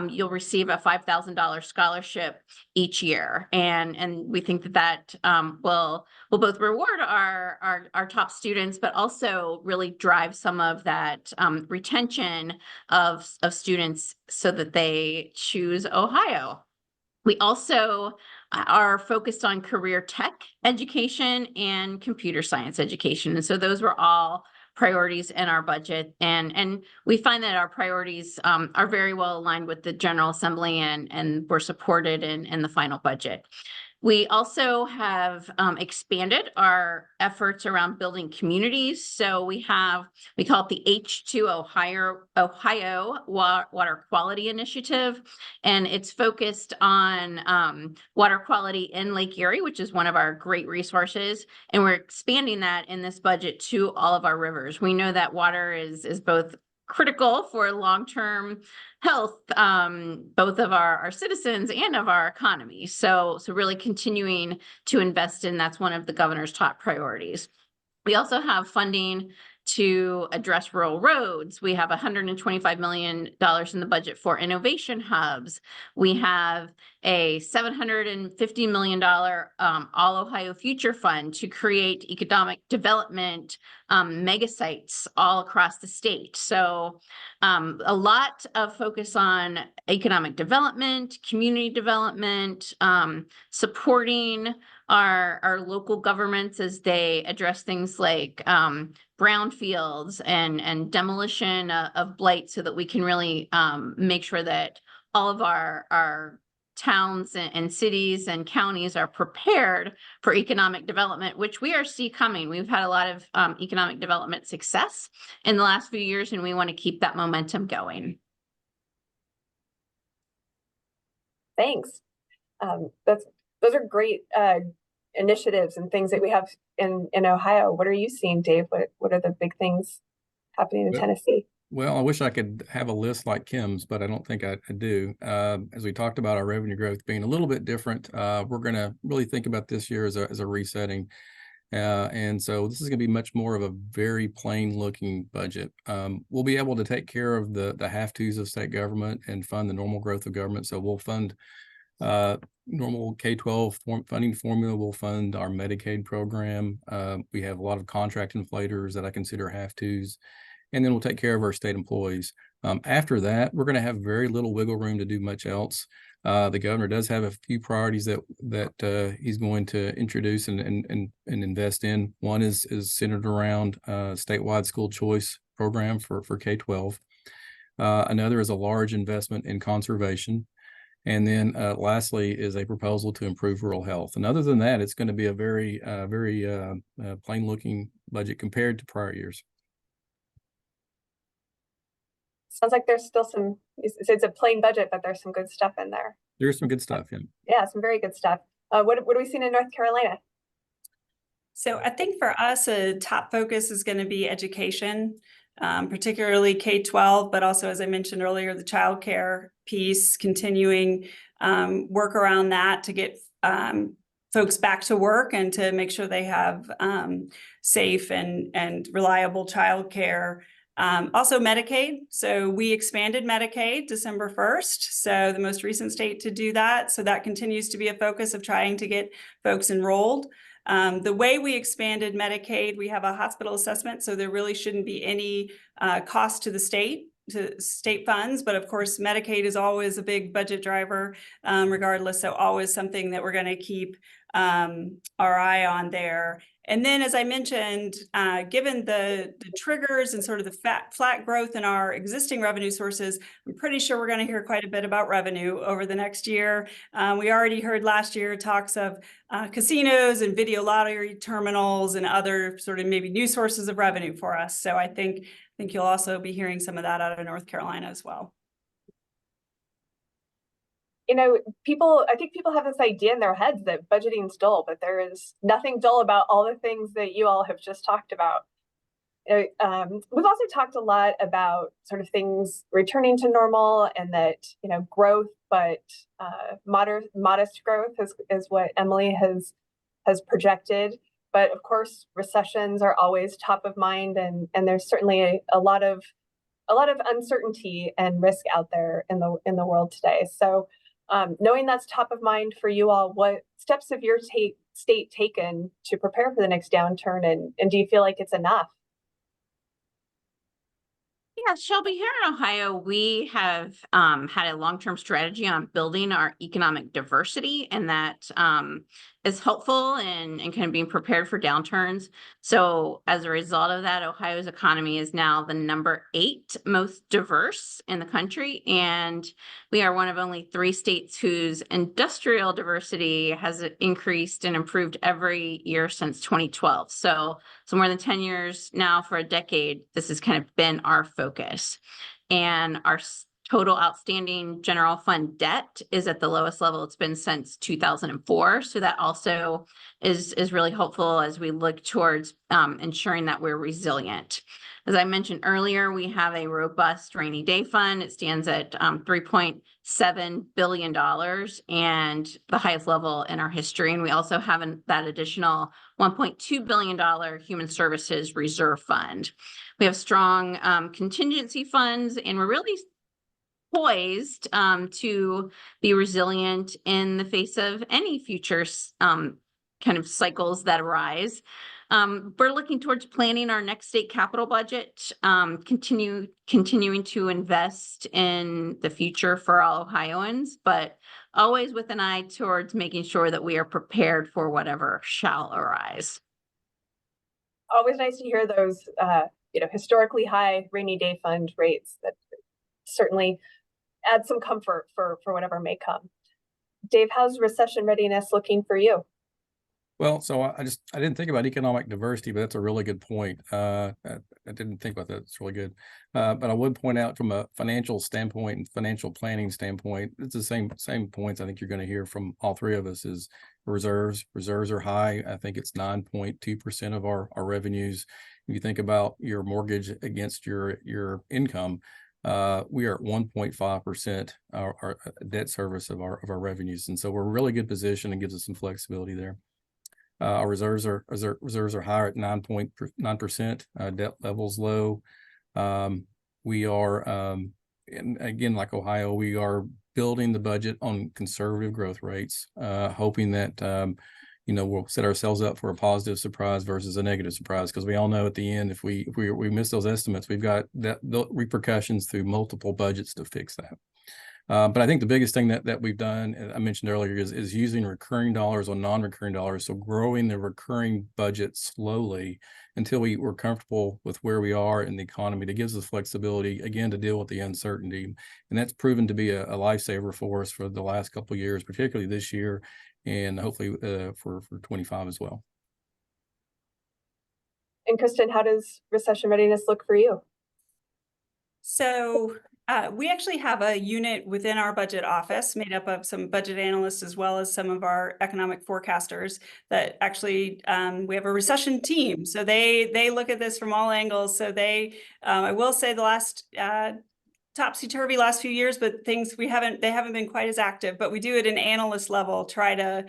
you'll receive a $5,000 scholarship each year. And we think that will both reward our top students, but also really drive some of that retention of students so that they choose Ohio. We also are focused on career tech education and computer science education. And so those were all priorities in our budget. And we find that our priorities are very well aligned with the General Assembly and were supported in the final budget. We also have expanded our efforts around building communities. So we call it the H2 Ohio Water Quality Initiative, and it's focused on water quality in Lake Erie, which is one of our great resources. And we're expanding that in this budget to all of our rivers. We know that water is both critical for long-term health, both of our citizens and of our economy. So really continuing to invest in, that's one of the governor's top priorities. We also have funding to address rural roads. We have $125 million in the budget for innovation hubs. We have a $750 million All Ohio Future Fund to create economic development mega sites all across the state. So a lot of focus on economic development, community development, supporting our local governments as they address things like brownfields and demolition of blight, so that we can really make sure that all of our towns and cities and counties are prepared for economic development, which we see coming. We've had a lot of economic development success in the last few years, and we want to keep that momentum going. Thanks. Those are great initiatives and things that we have in Ohio. What are you seeing, Dave? What are the big things happening in Tennessee? Well, I wish I could have a list like Kim's, but I don't think I do. As we talked about our revenue growth being a little bit different, we're going to really think about this year as a resetting. And so this is going to be much more of a very plain looking budget. We'll be able to take care of the have-tos of state government and fund the normal growth of government. So we'll fund normal K-12 funding formula. We'll fund our Medicaid program. We have a lot of contract inflators that I consider have-tos. And then we'll take care of our state employees. After that, we're going to have very little wiggle room to do much else. The governor does have a few priorities that he's going to introduce and invest in. One is centered around statewide school choice program for K-12. Another is a large investment in conservation. And then lastly is a proposal to improve rural health. And other than that, it's going to be a very plain looking budget compared to prior years. Sounds like there's still it's a plain budget, but there's some good stuff in there. There's some good stuff, yeah. Yeah, some very good stuff. What are we seeing in North Carolina? So I think for us, a top focus is going to be education, particularly K-12, but also, as I mentioned earlier, the childcare piece, continuing work around that to get folks back to work and to make sure they have safe and reliable childcare. Also Medicaid. So we expanded Medicaid December 1st. So the most recent state to do that. So that continues to be a focus of trying to get folks enrolled. The way we expanded Medicaid, we have a hospital assessment. So there really shouldn't be any cost to the state to state funds, but of course, Medicaid is always a big budget driver, regardless. So always something that we're going to keep our eye on there. And then, as I mentioned, given the triggers and sort of the flat growth in our existing revenue sources, I'm pretty sure we're going to hear quite a bit about revenue over the next year. We already heard last year talks of casinos and video lottery terminals and other sort of maybe new sources of revenue for us. So I think you'll also be hearing some of that out of North Carolina as well. You know, I think people have this idea in their heads that budgeting is dull, but there is nothing dull about all the things that you all have just talked about. We've also talked a lot about sort of things returning to normal, and that, you know, growth, but modest growth is what Emily has projected. But of course, recessions are always top of mind, and there's certainly a lot of uncertainty and risk out there in the world today. So knowing that's top of mind for you all, what steps have your state taken to prepare for the next downturn, and do you feel like it's enough? Yeah, Shelby, here in Ohio, we have had a long-term strategy on building our economic diversity, and that is helpful and kind of being prepared for downturns. So as a result of that, Ohio's economy is now the number 8 most diverse in the country, and we are one of only 3 states whose industrial diversity has increased and improved every year since 2012. So more than 10 years now, for a decade, this has kind of been our focus. And our total outstanding general fund debt is at the lowest level it's been since 2004. So that also is really helpful as we look towards ensuring that we're resilient. As I mentioned earlier, we have a robust rainy day fund. It stands at $3.7 billion and the highest level in our history. And we also have that additional $1.2 billion human services reserve fund. We have strong contingency funds, and we're really poised to be resilient in the face of any future kind of cycles that arise. We're looking towards planning our next state capital budget, continuing to invest in the future for all Ohioans, but always with an eye towards making sure that we are prepared for whatever shall arise. Always nice to hear those, historically high rainy day fund rates. That certainly add some comfort for whatever may come. Dave, how's recession readiness looking for you? Well, so I didn't think about economic diversity, but that's a really good point. I didn't think about that. It's really good. But I would point out from a financial standpoint and financial planning standpoint, it's the same points I think you're going to hear from all 3 of us is reserves. Reserves are high. I think it's 9.2% of our revenues. If you think about your mortgage against your income, we are at 1.5% our debt service of our revenues. And so we're in a really good position and gives us some flexibility there. Our reserves are higher at 9.9%. Debt levels low. We are, and again, like Ohio, we are building the budget on conservative growth rates, hoping that we'll set ourselves up for a positive surprise versus a negative surprise, because we all know at the end, if we miss those estimates, we've got the repercussions through multiple budgets to fix that. But I think the biggest thing that we've done, and I mentioned earlier, is using recurring dollars on non-recurring dollars. So growing the recurring budget slowly until we're comfortable with where we are in the economy. That gives us flexibility, again, to deal with the uncertainty. And that's proven to be a lifesaver for us for the last couple of years, particularly this year, and hopefully for 25 as well. And Kristin, how does recession readiness look for you? So we actually have a unit within our budget office made up of some budget analysts as well as some of our economic forecasters that actually we have a recession team. So they look at this from all angles. So I will say the last topsy-turvy last few years, but they haven't been quite as active, but we do it at an analyst level, try to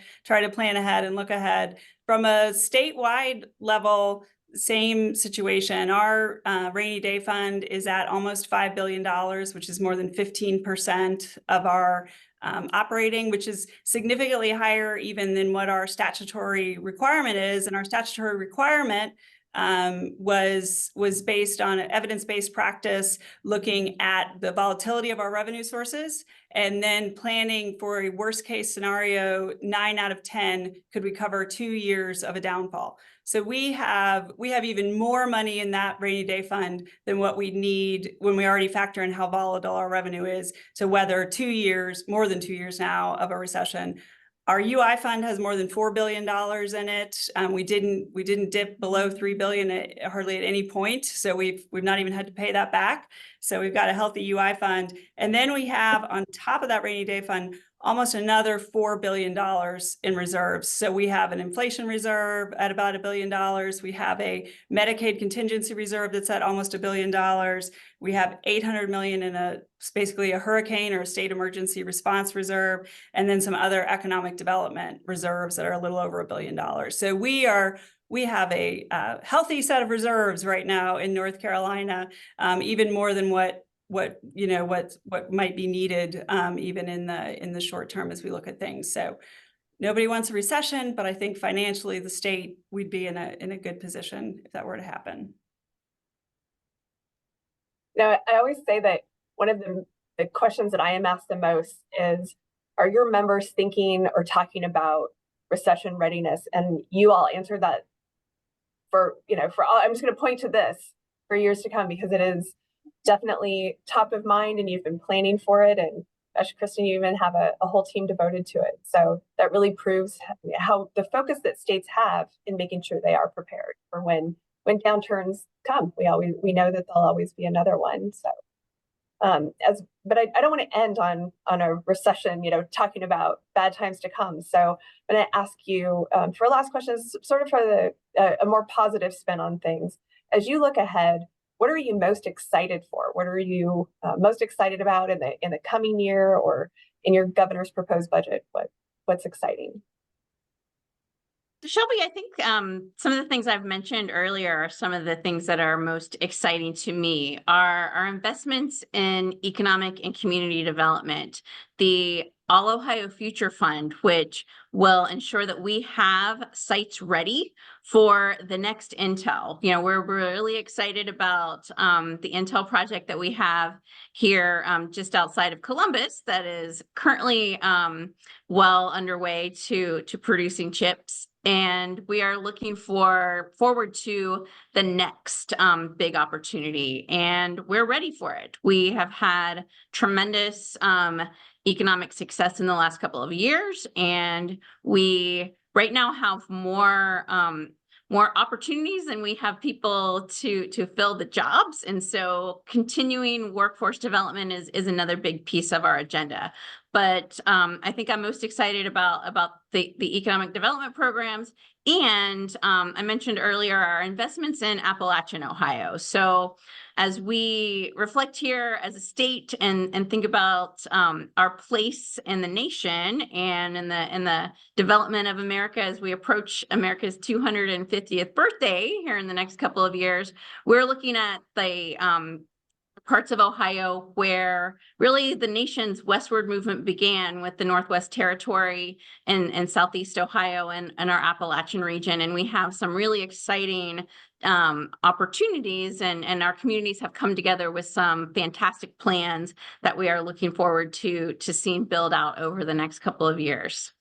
plan ahead and look ahead. From a statewide level, same situation. Our rainy day fund is at almost $5 billion, which is more than 15% of our operating, which is significantly higher even than what our statutory requirement is. And our statutory requirement was based on an evidence-based practice, looking at the volatility of our revenue sources, and then planning for a worst-case scenario. 9 out of 10 could recover 2 years of a downfall. So we have even more money in that rainy day fund than what we need when we already factor in how volatile our revenue is to weather 2 years, more than 2 years now, of a recession. Our UI fund has more than $4 billion in it. We didn't dip below $3 billion hardly at any point, so we've not even had to pay that back. So we've got a healthy UI fund, and then we have on top of that rainy day fund almost another $4 billion in reserves. So we have an inflation reserve at about $1 billion. We have a Medicaid contingency reserve that's at almost $1 billion. We have $800 million in basically a hurricane or a state emergency response reserve, and then some other economic development reserves that are a little over $1 billion. So we have a healthy set of reserves right now in North Carolina, even more than what might be needed even in the short term as we look at things. So nobody wants a recession, but I think financially the state, we'd be in a good position if that were to happen. Now, I always say that one of the questions that I am asked the most is, are your members thinking or talking about recession readiness? And you all answered that for all. I'm just going to point to this for years to come, because it is definitely top of mind and you've been planning for it. And gosh, Kristin, you even have a whole team devoted to it. So that really proves how the focus that states have in making sure they are prepared for when downturns come. We know that there'll always be another one. So but I don't want to end on a recession, talking about bad times to come. So I'm going to ask you for a last question, sort of for a more positive spin on things. As you look ahead, what are you most excited for? What are you most excited about in the coming year, or in your governor's proposed budget? What's exciting? Shelby, I think some of the things I've mentioned earlier are some of the things that are most exciting to me. Our investments in economic and community development, the All Ohio Future Fund, which will ensure that we have sites ready for the next Intel. We're really excited about the Intel project that we have here just outside of Columbus that is currently well underway to producing chips. And we are looking forward to the next big opportunity, and we're ready for it. We have had tremendous economic success in the last couple of years, and we right now have more opportunities than we have people to fill the jobs. And so continuing workforce development is another big piece of our agenda. But I think I'm most excited about the economic development programs. And I mentioned earlier our investments in Appalachian Ohio. So as we reflect here as a state and think about our place in the nation and in the development of America as we approach America's 250th birthday here in the next couple of years, we're looking at the parts of Ohio where really the nation's westward movement began with the Northwest Territory and Southeast Ohio and our Appalachian region. And we have some really exciting opportunities, and our communities have come together with some fantastic plans that we are looking forward to seeing build out over the next couple of years.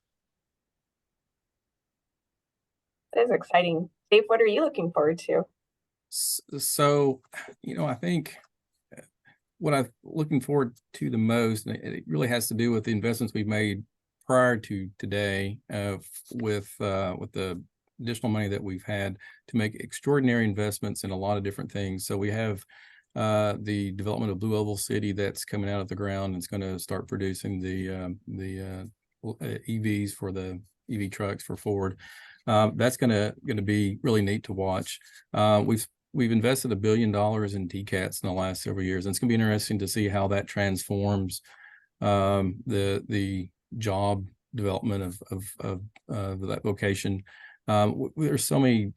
That is exciting. Dave, what are you looking forward to? So, I think what I'm looking forward to the most, and it really has to do with the investments we've made prior to today with the additional money that we've had to make extraordinary investments in a lot of different things. So we have the development of Blue Oval City that's coming out of the ground. It's going to start producing the EVs for the EV trucks for Ford. That's going to be really neat to watch. We've invested $1 billion in TCATs in the last several years, and it's going to be interesting to see how that transforms the job development of that vocation. There's so many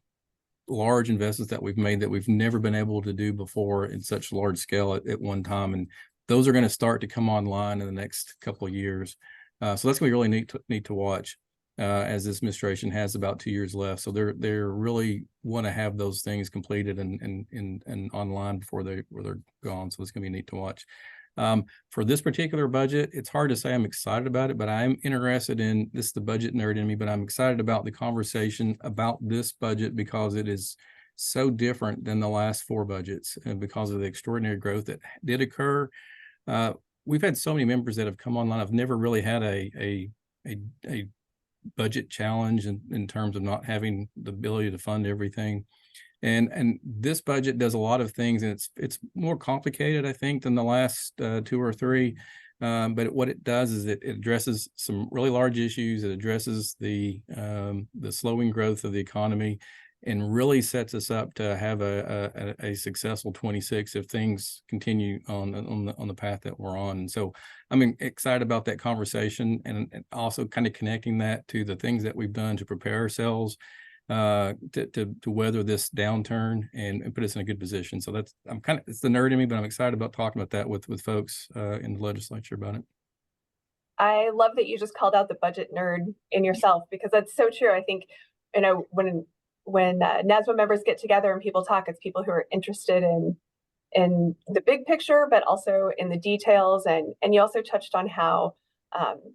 large investments that we've made that we've never been able to do before in such large scale at one time, and those are going to start to come online in the next couple of years. So that's going to be really neat to watch. as this administration has about 2 years left. So they're really want to have those things completed and online before they're gone. So it's going to be neat to watch. For this particular budget, it's hard to say I'm excited about it, but I'm interested in this is the budget nerd in me, but I'm excited about the conversation about this budget because it is so different than the last 4 budgets and because of the extraordinary growth that did occur. We've had so many members that have come online. I've never really had a budget challenge in terms of not having the ability to fund everything. And this budget does a lot of things, and it's more complicated, I think, than the last 2 or 3. But what it does is it addresses some really large issues. It addresses the slowing growth of the economy, and really sets us up to have a successful 26 if things continue on the path that we're on. And so I'm excited about that conversation, and also kind of connecting that to the things that we've done to prepare ourselves to weather this downturn and put us in a good position. So it's the nerd in me, but I'm excited about talking about that with folks in the legislature about it. I love that you just called out the budget nerd in yourself, because that's so true. I think, when NASBO members get together and people talk, it's people who are interested in the big picture, but also in the details. And you also touched on how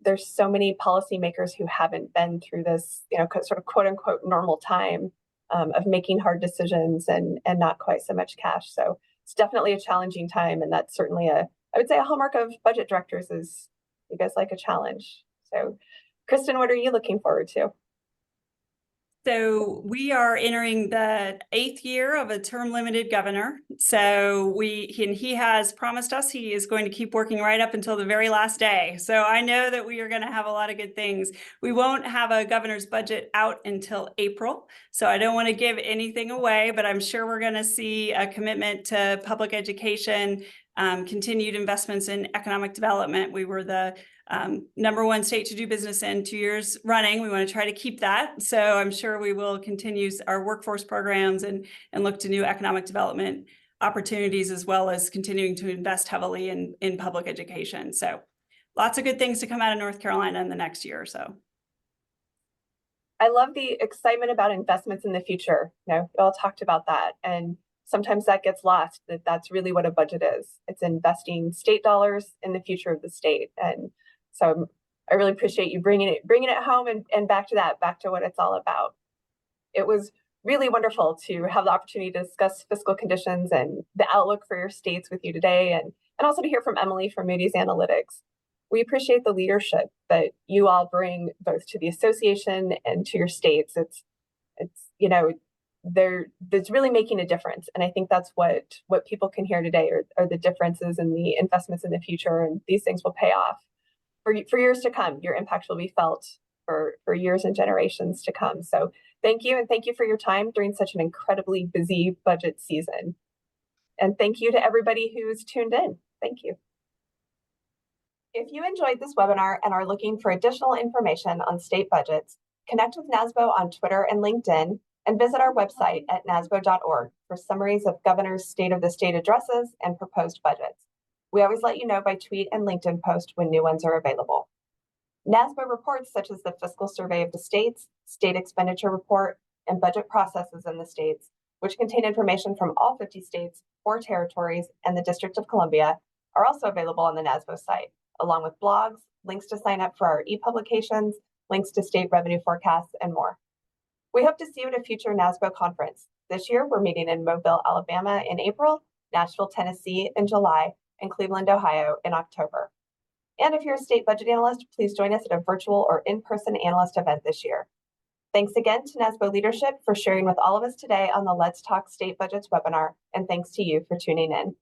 there's so many policymakers who haven't been through this, sort of quote unquote normal time of making hard decisions and not quite so much cash. So it's definitely a challenging time. And that's certainly I would say a hallmark of budget directors is you guys like a challenge. So Kristin, what are you looking forward to? So we are entering the 8th year of a term limited governor. So he has promised us he is going to keep working right up until the very last day. So I know that we are going to have a lot of good things. We won't have a governor's budget out until April. So I don't want to give anything away, but I'm sure we're going to see a commitment to public education, continued investments in economic development. We were the #1 state to do business in 2 years running. We want to try to keep that. So I'm sure we will continue our workforce programs and look to new economic development opportunities, as well as continuing to invest heavily in public education. So lots of good things to come out of North Carolina in the next year or so. I love the excitement about investments in the future. You all talked about that, and sometimes that gets lost, that's really what a budget is. It's investing state dollars in the future of the state. And so I really appreciate you bringing it home and back to what it's all about. It was really wonderful to have the opportunity to discuss fiscal conditions and the outlook for your states with you today, and also to hear from Emily from Moody's Analytics. We appreciate the leadership that you all bring both to the association and to your states. It's that's really making a difference. And I think that's what people can hear today are the differences in the investments in the future, and these things will pay off for years to come. Your impact will be felt for years and generations to come. So thank you, and thank you for your time during such an incredibly busy budget season. And thank you to everybody who's tuned in. Thank you. If you enjoyed this webinar and are looking for additional information on state budgets, connect with NASBO on Twitter and LinkedIn, and visit our website at nasbo.org for summaries of governor's state of the state addresses and proposed budgets. We always let you know by tweet and LinkedIn post when new ones are available. NASBO reports such as the Fiscal Survey of the States, State Expenditure Report, and budget processes in the states, which contain information from all 50 states, 4 territories, and the District of Columbia, are also available on the NASBO site, along with blogs, links to sign up for our e-publications, links to state revenue forecasts, and more. We hope to see you at a future NASBO conference. This year, we're meeting in Mobile, Alabama in April, Nashville, Tennessee in July, and Cleveland, Ohio in October. And if you're a state budget analyst, please join us at a virtual or in-person analyst event this year. Thanks again to NASBO leadership for sharing with all of us today on the Let's Talk State Budgets webinar, and thanks to you for tuning in.